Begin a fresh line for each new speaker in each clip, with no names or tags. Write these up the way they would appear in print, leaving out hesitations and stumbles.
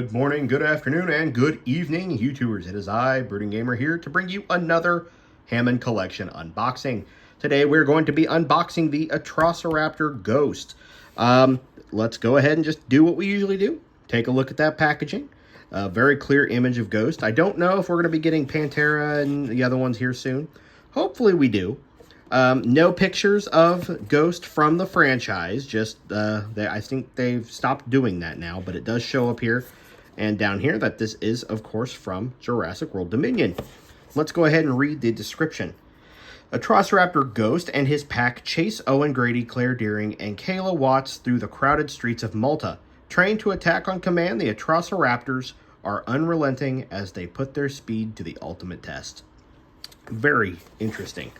Good morning, good afternoon, and good evening, YouTubers. It is I, Brooding Gamer, here to bring you another Hammond Collection unboxing. Today, we're going to be unboxing the Atrociraptor Ghost. Let's go ahead and just do what we usually do. Take a look at that packaging. A very clear image of Ghost. I don't know if we're going to be getting Pantera and the other ones here soon. Hopefully we do. No pictures of Ghost from the franchise, just I think they've stopped doing that now, but it does show up here and down here that this is, of course, from Jurassic World Dominion. Let's go ahead and read the description. Atrociraptor Ghost and his pack chase Owen Grady, Claire Deering, and Kayla Watts through the crowded streets of Malta. Trained to attack on command, the Atrociraptors are unrelenting as they put their speed to the ultimate test. Very interesting.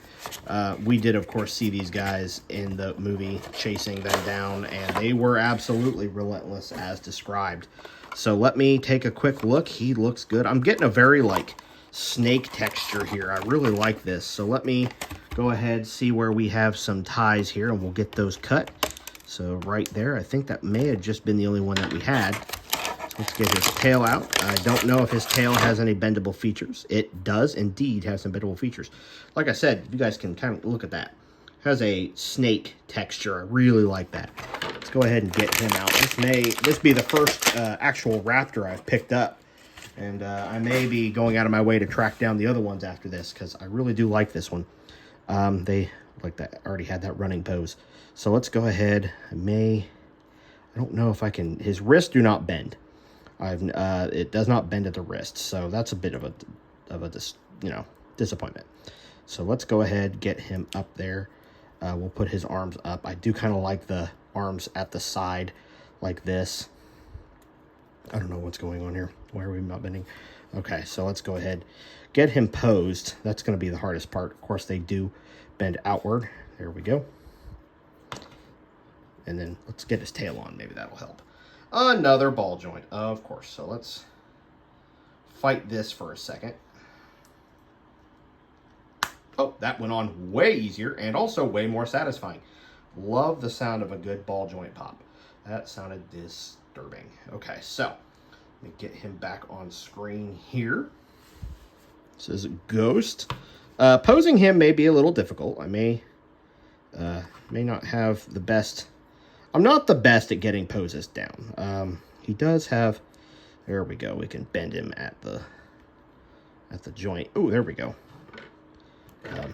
We did, of course, see these guys in the movie chasing them down, and they were absolutely relentless as described. So let me take a quick look. He looks good. I'm getting a very, snake texture here. I really like this. So let me go ahead, see where we have some ties here, and we'll get those cut. So right there, I think that may have just been the only one that we had. Let's get his tail out. I don't know if his tail has any bendable features. It does indeed have some bendable features. Like I said, you guys can kind of look at that. It has a snake texture. I really like that. Let's go ahead and get him out. This be the first actual raptor I've picked up. And I may be going out of my way to track down the other ones after this, because I really do like this one. They like that already had that running pose. So let's go ahead. I don't know if I can. His wrists do not bend. It does not bend at the wrist, so that's a bit of a disappointment. So let's go ahead, get him up there. We'll put his arms up. I do kind of like the arms at the side like this. I don't know what's going on here. Why are we not bending? Okay, so let's go ahead, get him posed. That's going to be the hardest part. Of course, they do bend outward. There we go. And then let's get his tail on. Maybe that'll help. Another ball joint, of course. So let's fight this for a second. Oh, that went on way easier and also way more satisfying. Love the sound of a good ball joint pop. That sounded disturbing. Okay, so let me get him back on screen here. This is Ghost. Posing him may be a little difficult. I may not have the best. I'm not the best at getting poses down. He does have, there we go. We can bend him at the joint. Oh, there we go.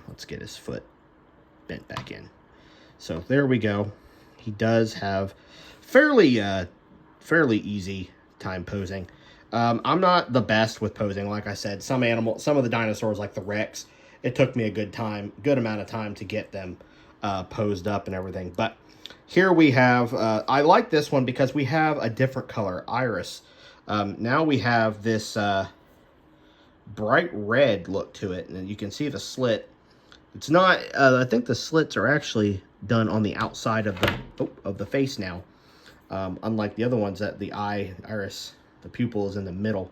Let's get his foot bent back in. So there we go. He does have fairly easy time posing. I'm not the best with posing. Like I said, some of the dinosaurs like the Rex, it took me a good amount of time to get them posed up and everything. But here we have, I like this one because we have a different color, iris. Now we have this bright red look to it, and you can see the slit. It's not, I think the slits are actually done on the outside of the face now. Unlike the other ones that the iris, the pupil is in the middle,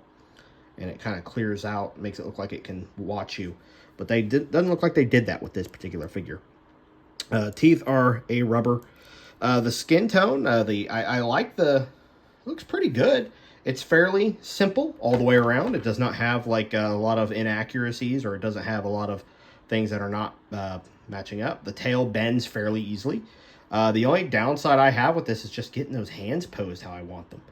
and it kind of clears out, makes it look like it can watch you. But doesn't look like they did that with this particular figure. Teeth are a rubber. The skin tone, I like looks pretty good. It's fairly simple all the way around. It does not have like a lot of inaccuracies, or it doesn't have a lot of things that are not matching up. The tail bends fairly easily. The only downside I have with this is just getting those hands posed how I want them.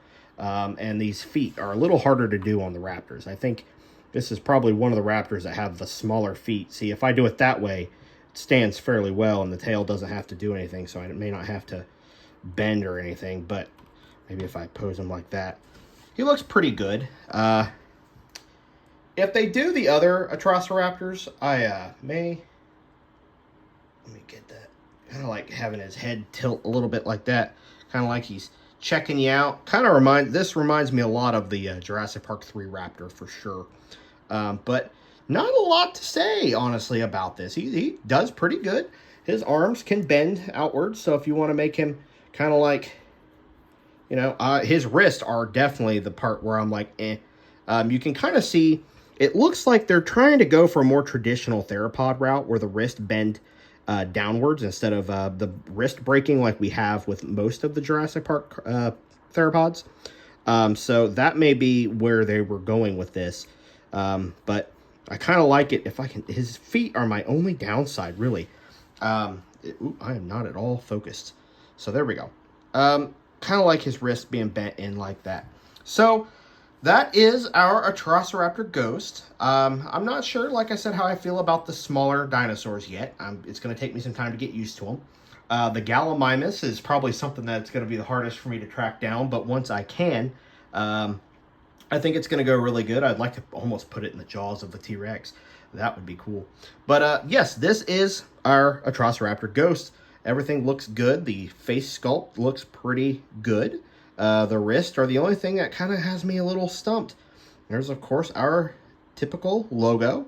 And these feet are a little harder to do on the Raptors. I think this is probably one of the Raptors that have the smaller feet. See, if I do it that way, stands fairly well and the tail doesn't have to do anything, so I may not have to bend or anything. But maybe if I pose him like that, he looks pretty good. If they do the other Atrociraptors, I let me get that, kind of like having his head tilt a little bit like that, kind of like he's checking you out. This reminds me a lot of the Jurassic Park 3 Raptor for sure. But not a lot to say, honestly, about this. He does pretty good. His arms can bend outwards, so if you want to make him kind of like, his wrists are definitely the part where I'm like, eh. You can kind of see, it looks like they're trying to go for a more traditional theropod route where the wrist bend downwards instead of the wrist breaking like we have with most of the Jurassic Park theropods. So that may be where they were going with this. But I kind of like it. If I can, his feet are my only downside, really. Ooh, I am not at all focused. So there we go. Kind of like his wrist being bent in like that. So that is our Atrociraptor Ghost. I'm not sure, like I said, how I feel about the smaller dinosaurs yet. It's going to take me some time to get used to them. The Gallimimus is probably something that's going to be the hardest for me to track down, but once I can, I think it's going to go really good. I'd like to almost put it in the jaws of the T-Rex. That would be cool. But yes, this is our Atrociraptor Ghost. Everything looks good. The face sculpt looks pretty good. The wrists are the only thing that kind of has me a little stumped. There's, of course, our typical logo.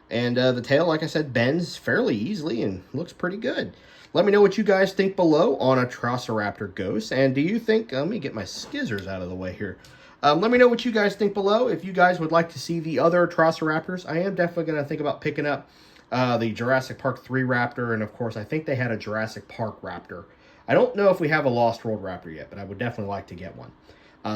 And the tail, like I said, bends fairly easily and looks pretty good. Let me know what you guys think below on Atrociraptor Ghost. And do you think... let me get my skizzers out of the way here. Let me know what you guys think below. If you guys would like to see the other Atrociraptors, I am definitely going to think about picking up the Jurassic Park 3 Raptor. And, of course, I think they had a Jurassic Park Raptor. I don't know if we have a Lost World Raptor yet, but I would definitely like to get one.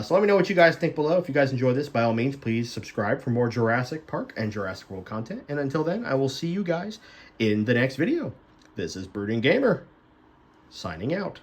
So let me know what you guys think below. If you guys enjoyed this, by all means, please subscribe for more Jurassic Park and Jurassic World content. And until then, I will see you guys in the next video. This is Brooding Gamer, signing out.